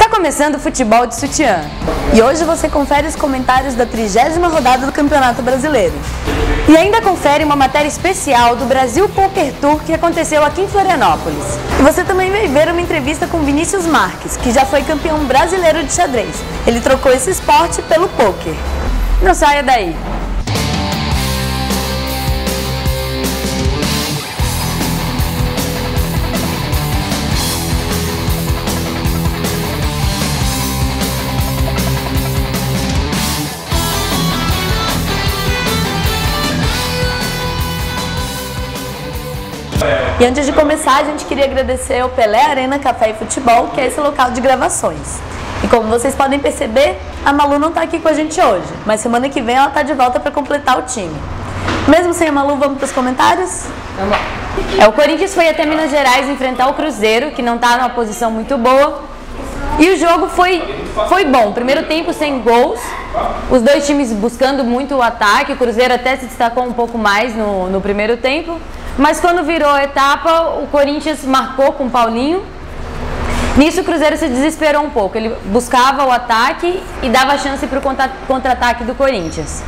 Está começando o Futebol de Sutiã e hoje você confere os comentários da 30ª rodada do Campeonato Brasileiro. E ainda confere uma matéria especial do Brasil Poker Tour que aconteceu aqui em Florianópolis. E você também vai ver uma entrevista com Vinícius Marques, que já foi campeão brasileiro de xadrez. Ele trocou esse esporte pelo poker. Não saia daí! E antes de começar, a gente queria agradecer ao Pelé Arena Café e Futebol, que é esse local de gravações. E como vocês podem perceber, a Malu não está aqui com a gente hoje, mas semana que vem ela está de volta para completar o time. Mesmo sem a Malu, vamos para os comentários? Vamos lá. O Corinthians foi até Minas Gerais enfrentar o Cruzeiro, que não está numa posição muito boa. E o jogo foi bom. Primeiro tempo sem gols, os dois times buscando muito o ataque. O Cruzeiro até se destacou um pouco mais no primeiro tempo. Mas quando virou a etapa, o Corinthians marcou com o Paulinho. Nisso o Cruzeiro se desesperou um pouco. Ele buscava o ataque e dava chance para o contra-ataque do Corinthians.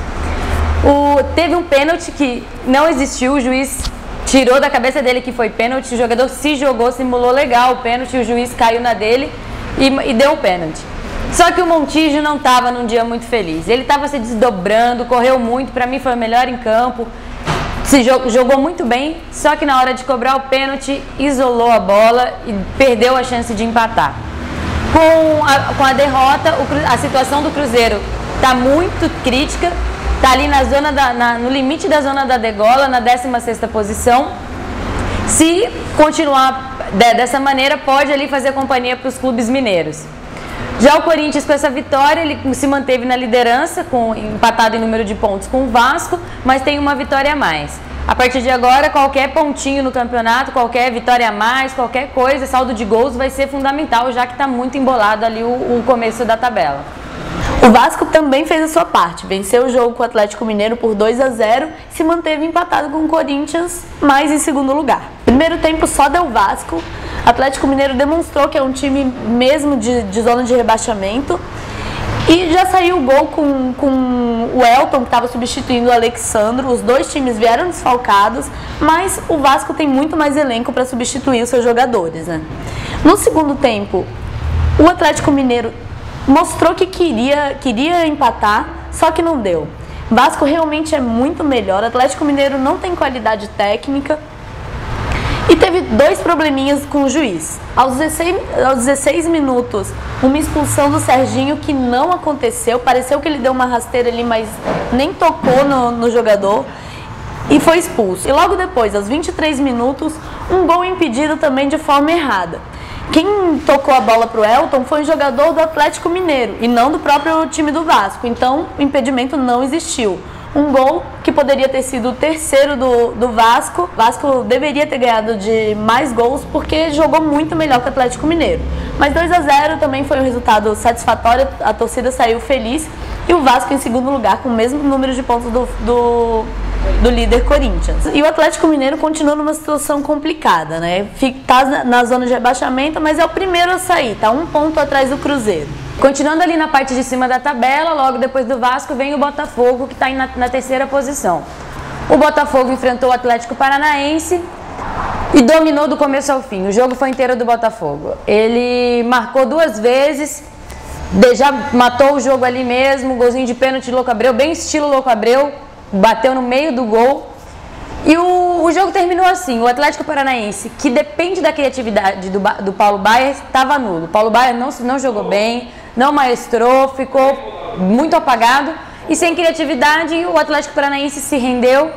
Teve um pênalti que não existiu, o juiz tirou da cabeça dele que foi pênalti. O jogador se jogou, simulou legal o pênalti, o juiz caiu na dele e deu o pênalti. Só que o Montijo não estava num dia muito feliz. Ele estava se desdobrando, correu muito, para mim foi o melhor em campo. Jogou muito bem, só que na hora de cobrar o pênalti, isolou a bola e perdeu a chance de empatar. Com a derrota, a situação do Cruzeiro está muito crítica, está ali no limite da zona da degola, na 16ª posição. Se continuar dessa maneira, pode ali fazer companhia para os clubes mineiros. Já o Corinthians, com essa vitória, ele se manteve na liderança, empatado em número de pontos com o Vasco, mas tem uma vitória a mais. A partir de agora, qualquer pontinho no campeonato, qualquer vitória a mais, qualquer coisa, saldo de gols vai ser fundamental, já que está muito embolado ali o começo da tabela. O Vasco também fez a sua parte, venceu o jogo com o Atlético Mineiro por 2-0 e se manteve empatado com o Corinthians, mas em segundo lugar. Primeiro tempo só deu Vasco. Atlético Mineiro demonstrou que é um time mesmo de zona de rebaixamento. E já saiu o gol com o Elton, que estava substituindo o Alexandro. Os dois times vieram desfalcados, mas o Vasco tem muito mais elenco para substituir os seus jogadores, né? No segundo tempo, o Atlético Mineiro mostrou que queria empatar, só que não deu. Vasco realmente é muito melhor. O Atlético Mineiro não tem qualidade técnica. E teve dois probleminhas com o juiz. Aos 16 minutos, uma expulsão do Serginho que não aconteceu. Pareceu que ele deu uma rasteira ali, mas nem tocou no jogador. E foi expulso. E logo depois, aos 23 minutos, um gol impedido também de forma errada. Quem tocou a bola para o Elton foi um jogador do Atlético Mineiro e não do próprio time do Vasco. Então, o impedimento não existiu. Um gol que poderia ter sido o terceiro do Vasco. O Vasco deveria ter ganhado de mais gols porque jogou muito melhor que o Atlético Mineiro. Mas 2-0 também foi um resultado satisfatório, a torcida saiu feliz. E o Vasco em segundo lugar com o mesmo número de pontos do líder Corinthians. E o Atlético Mineiro continua numa situação complicada, né? Tá na zona de rebaixamento, mas é o primeiro a sair, tá um ponto atrás do Cruzeiro. Continuando ali na parte de cima da tabela, logo depois do Vasco vem o Botafogo, que está na 3ª posição. O Botafogo enfrentou o Atlético Paranaense e dominou do começo ao fim. O jogo foi inteiro do Botafogo. Ele marcou 2 vezes, já matou o jogo ali mesmo, golzinho de pênalti de Louco Abreu, bem estilo Louco Abreu, bateu no meio do gol. E o jogo terminou assim, o Atlético Paranaense, que depende da criatividade do Paulo Baier, estava nulo. O Paulo Baier não jogou bem, não maestrou, ficou muito apagado. E sem criatividade, o Atlético Paranaense se rendeu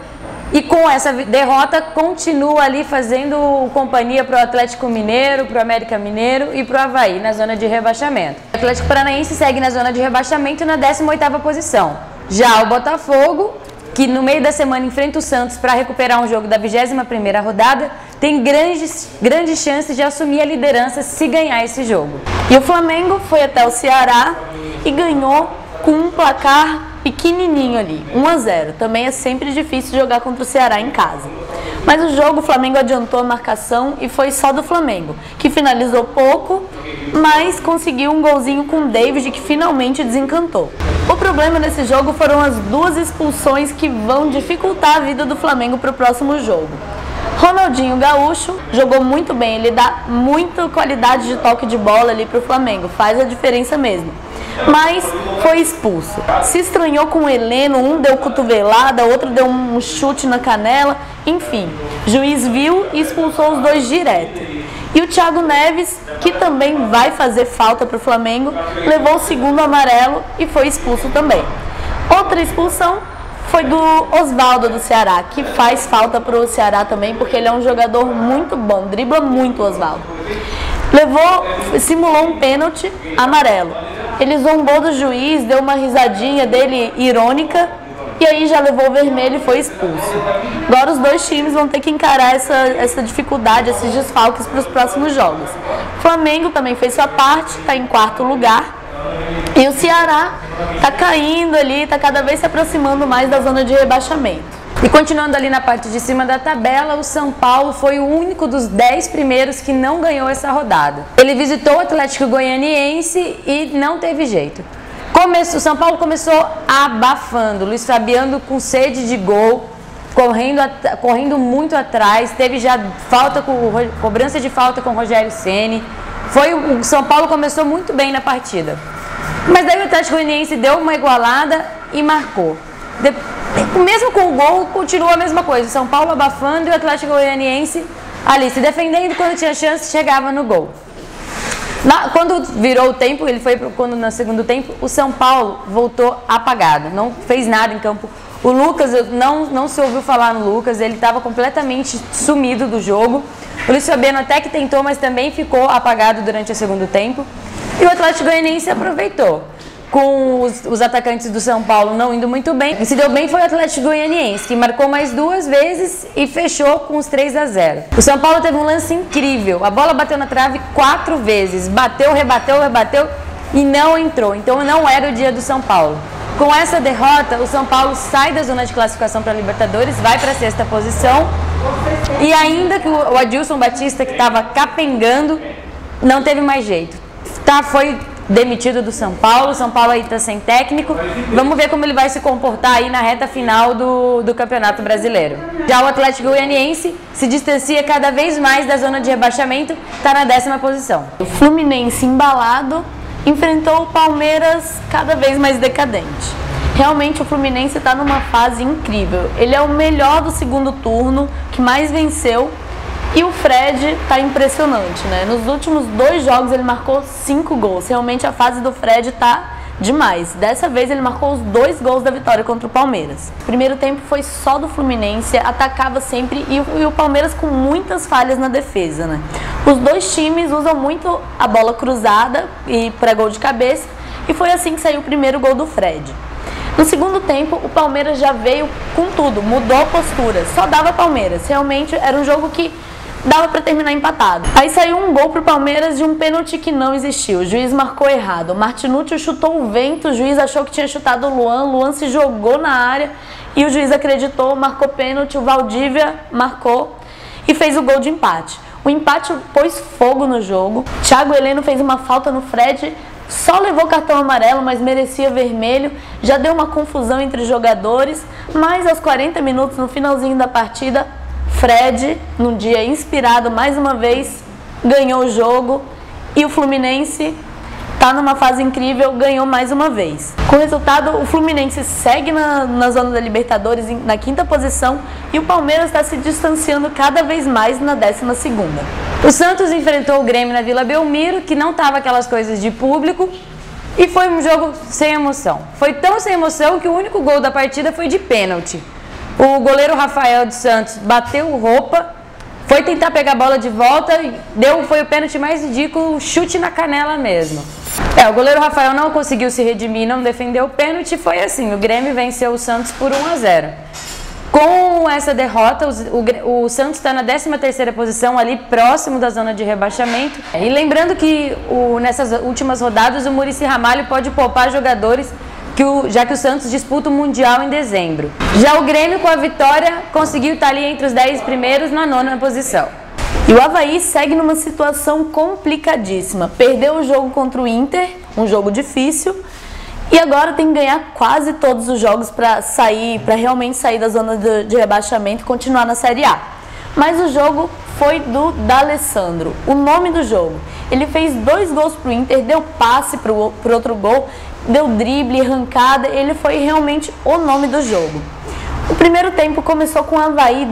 e com essa derrota continua ali fazendo companhia para o Atlético Mineiro, para o América Mineiro e para o Avaí na zona de rebaixamento. O Atlético Paranaense segue na zona de rebaixamento na 18ª posição. Já o Botafogo, que no meio da semana enfrenta o Santos para recuperar um jogo da 21ª rodada, tem grandes chances de assumir a liderança se ganhar esse jogo. E o Flamengo foi até o Ceará e ganhou com um placar pequenininho ali, 1-0. Também é sempre difícil jogar contra o Ceará em casa. Mas o jogo, o Flamengo adiantou a marcação e foi só do Flamengo, que finalizou pouco, mas conseguiu um golzinho com o David, que finalmente desencantou. O problema nesse jogo foram as 2 expulsões que vão dificultar a vida do Flamengo para o próximo jogo. Ronaldinho Gaúcho jogou muito bem, ele dá muita qualidade de toque de bola ali para o Flamengo, faz a diferença mesmo. Mas foi expulso. Se estranhou com o Heleno, um deu cotovelada, outro deu um chute na canela, enfim. Juiz viu e expulsou os 2 direto. E o Thiago Neves, que também vai fazer falta para o Flamengo, levou o 2º amarelo e foi expulso também. Outra expulsão foi do Osvaldo do Ceará, que faz falta para o Ceará também, porque ele é um jogador muito bom, dribla muito o Osvaldo. Simulou um pênalti amarelo. Ele zombou do juiz, deu uma risadinha dele irônica, e aí já levou o vermelho e foi expulso. Agora os 2 times vão ter que encarar essa dificuldade, esses desfalques para os próximos jogos. O Flamengo também fez sua parte, está em 4º lugar. E o Ceará está caindo ali, está cada vez se aproximando mais da zona de rebaixamento. E continuando ali na parte de cima da tabela, o São Paulo foi o único dos 10 primeiros que não ganhou essa rodada. Ele visitou o Atlético Goianiense e não teve jeito. O São Paulo começou abafando, Luiz Fabiano com sede de gol, correndo muito atrás, teve já cobrança de falta com o Rogério Ceni. O São Paulo começou muito bem na partida. Mas daí o Atlético Goianiense deu uma igualada e marcou. Mesmo com o gol, continua a mesma coisa. O São Paulo abafando e o Atlético Goianiense ali se defendendo, quando tinha chance, chegava no gol. Quando virou o tempo, quando no segundo tempo, o São Paulo voltou apagado, não fez nada em campo. O Lucas, não se ouviu falar no Lucas, ele estava completamente sumido do jogo. O Luiz Fabiano até que tentou, mas também ficou apagado durante o segundo tempo. E o Atlético Goianiense aproveitou. Com os atacantes do São Paulo não indo muito bem. E se deu bem foi o Atlético Goianiense, que marcou mais 2 vezes e fechou com os 3-0. O São Paulo teve um lance incrível. A bola bateu na trave 4 vezes. Bateu, rebateu e não entrou. Então não era o dia do São Paulo. Com essa derrota, o São Paulo sai da zona de classificação para a Libertadores, vai para a 6ª posição. E ainda que o Adilson Batista, que estava capengando, não teve mais jeito. Foi demitido do São Paulo. O São Paulo aí está sem técnico. Vamos ver como ele vai se comportar aí na reta final do Campeonato Brasileiro. Já o Atlético Goianiense se distancia cada vez mais da zona de rebaixamento, está na 10ª posição. O Fluminense embalado enfrentou o Palmeiras cada vez mais decadente. Realmente o Fluminense está numa fase incrível. Ele é o melhor do segundo turno, que mais venceu. E o Fred tá impressionante, né? Nos últimos 2 jogos ele marcou 5 gols. Realmente a fase do Fred tá demais. Dessa vez ele marcou os 2 gols da vitória contra o Palmeiras. O primeiro tempo foi só do Fluminense, atacava sempre e o Palmeiras com muitas falhas na defesa, né? Os 2 times usam muito a bola cruzada e para gol de cabeça e foi assim que saiu o primeiro gol do Fred. No segundo tempo, o Palmeiras já veio com tudo, mudou a postura, só dava Palmeiras. Realmente era um jogo que dava para terminar empatado. Aí saiu um gol pro Palmeiras de um pênalti que não existiu. O juiz marcou errado. O Martinútil chutou o vento, o juiz achou que tinha chutado o Luan se jogou na área e o juiz acreditou, marcou pênalti, o Valdívia marcou e fez o gol de empate. O empate pôs fogo no jogo. Thiago Heleno fez uma falta no Fred, só levou cartão amarelo, mas merecia vermelho. Já deu uma confusão entre os jogadores, mas aos 40 minutos, no finalzinho da partida, Fred, num dia inspirado mais uma vez, ganhou o jogo e o Fluminense está numa fase incrível, ganhou mais uma vez. Com o resultado, o Fluminense segue na zona da Libertadores na 5ª posição e o Palmeiras está se distanciando cada vez mais na 12ª. O Santos enfrentou o Grêmio na Vila Belmiro, que não estava aquelas coisas de público, e foi um jogo sem emoção. Foi tão sem emoção que o único gol da partida foi de pênalti. O goleiro Rafael dos Santos bateu roupa, foi tentar pegar a bola de volta e foi o pênalti mais ridículo, chute na canela mesmo. O goleiro Rafael não conseguiu se redimir, não defendeu o pênalti, foi assim, o Grêmio venceu o Santos por 1-0. Com essa derrota, o Santos está na 13ª posição, ali próximo da zona de rebaixamento. E lembrando que nessas últimas rodadas o Muricy Ramalho pode poupar jogadores já que o Santos disputa o Mundial em dezembro. Já o Grêmio, com a vitória, conseguiu estar ali entre os 10 primeiros na 9ª posição. E o Avaí segue numa situação complicadíssima. Perdeu o jogo contra o Inter, um jogo difícil, e agora tem que ganhar quase todos os jogos para realmente sair da zona de rebaixamento e continuar na Série A. Mas o jogo foi do D'Alessandro, o nome do jogo. Ele fez 2 gols pro Inter, deu passe pro outro gol, deu drible, arrancada, ele foi realmente o nome do jogo. O primeiro tempo começou com o Avaí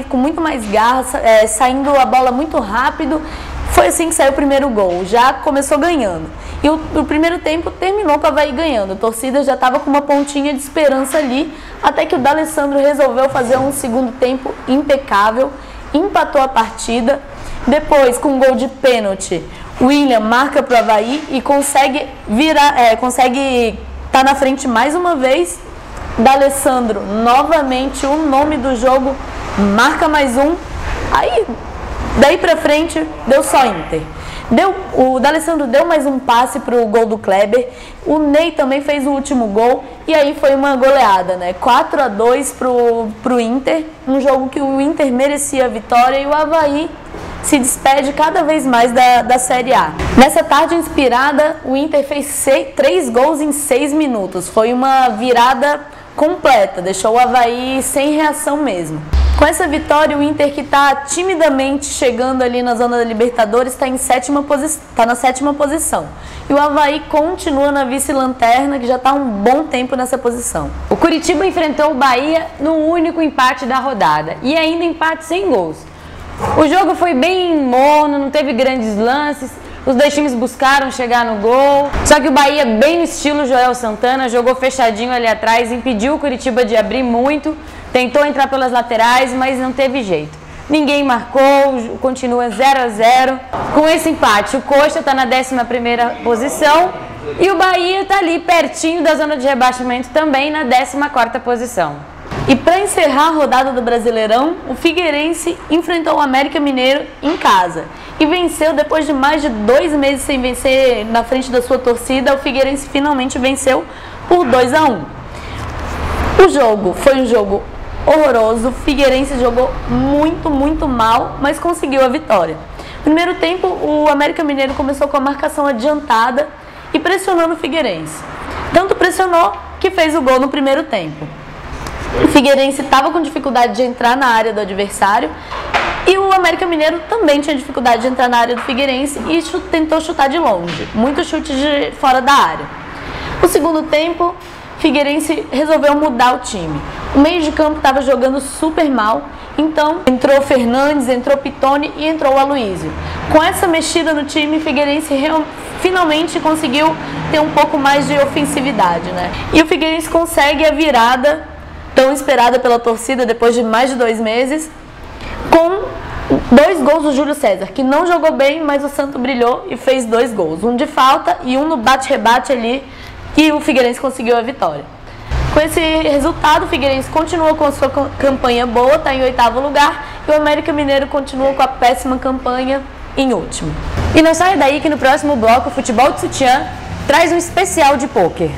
com muito mais garra, saindo a bola muito rápido. Foi assim que saiu o primeiro gol, já começou ganhando. E o primeiro tempo terminou com o Avaí ganhando. A torcida já estava com uma pontinha de esperança ali, até que o D'Alessandro resolveu fazer um segundo tempo impecável, empatou a partida. Depois, com um gol de pênalti, o William marca para o Avaí e consegue estar na frente mais uma vez. D'Alessandro, novamente o nome do jogo, marca mais um. Aí, daí pra frente, deu só Inter. O D'Alessandro deu mais um passe pro gol do Kleber. O Ney também fez o último gol. E aí foi uma goleada, né? 4-2 pro Inter. Um jogo que o Inter merecia a vitória e o Avaí se despede cada vez mais da Série A. Nessa tarde inspirada, o Inter fez 3 gols em 6 minutos. Foi uma virada completa, deixou o Avaí sem reação mesmo. Com essa vitória, o Inter, que está timidamente chegando ali na zona da Libertadores, está na 7ª posição. E o Avaí continua na vice-lanterna, que já está há um bom tempo nessa posição. O Curitiba enfrentou o Bahia no único empate da rodada, e ainda empate sem gols. O jogo foi bem morno, não teve grandes lances, os 2 times buscaram chegar no gol, só que o Bahia, bem no estilo Joel Santana, jogou fechadinho ali atrás, impediu o Curitiba de abrir muito, tentou entrar pelas laterais, mas não teve jeito. Ninguém marcou, continua 0-0. Com esse empate, o Coxa está na 11ª posição e o Bahia está ali pertinho da zona de rebaixamento também na 14ª posição. E para encerrar a rodada do Brasileirão, o Figueirense enfrentou o América Mineiro em casa e venceu depois de mais de 2 meses sem vencer na frente da sua torcida. O Figueirense finalmente venceu por 2-1. O jogo foi um jogo horroroso, o Figueirense jogou muito mal, mas conseguiu a vitória. Primeiro tempo, o América Mineiro começou com a marcação adiantada e pressionando o Figueirense. Tanto pressionou que fez o gol no primeiro tempo. O Figueirense estava com dificuldade de entrar na área do adversário e o América Mineiro também tinha dificuldade de entrar na área do Figueirense e tentou chutar de longe, muitos chutes de fora da área. No segundo tempo, o Figueirense resolveu mudar o time. O meio de campo estava jogando super mal, então entrou o Fernandes, entrou o Pitoni e entrou o Aloísio. Com essa mexida no time, o Figueirense finalmente conseguiu ter um pouco mais de ofensividade, né? E o Figueirense consegue a virada tão esperada pela torcida depois de mais de 2 meses, com 2 gols do Júlio César, que não jogou bem, mas o Santo brilhou e fez 2 gols. Um de falta e um no bate-rebate ali, que o Figueirense conseguiu a vitória. Com esse resultado, o Figueirense continua com a sua campanha boa, está em 8º lugar, e o América Mineiro continua com a péssima campanha em último. E não saia daí que no próximo bloco, o Futebol de Sutiã traz um especial de pôquer.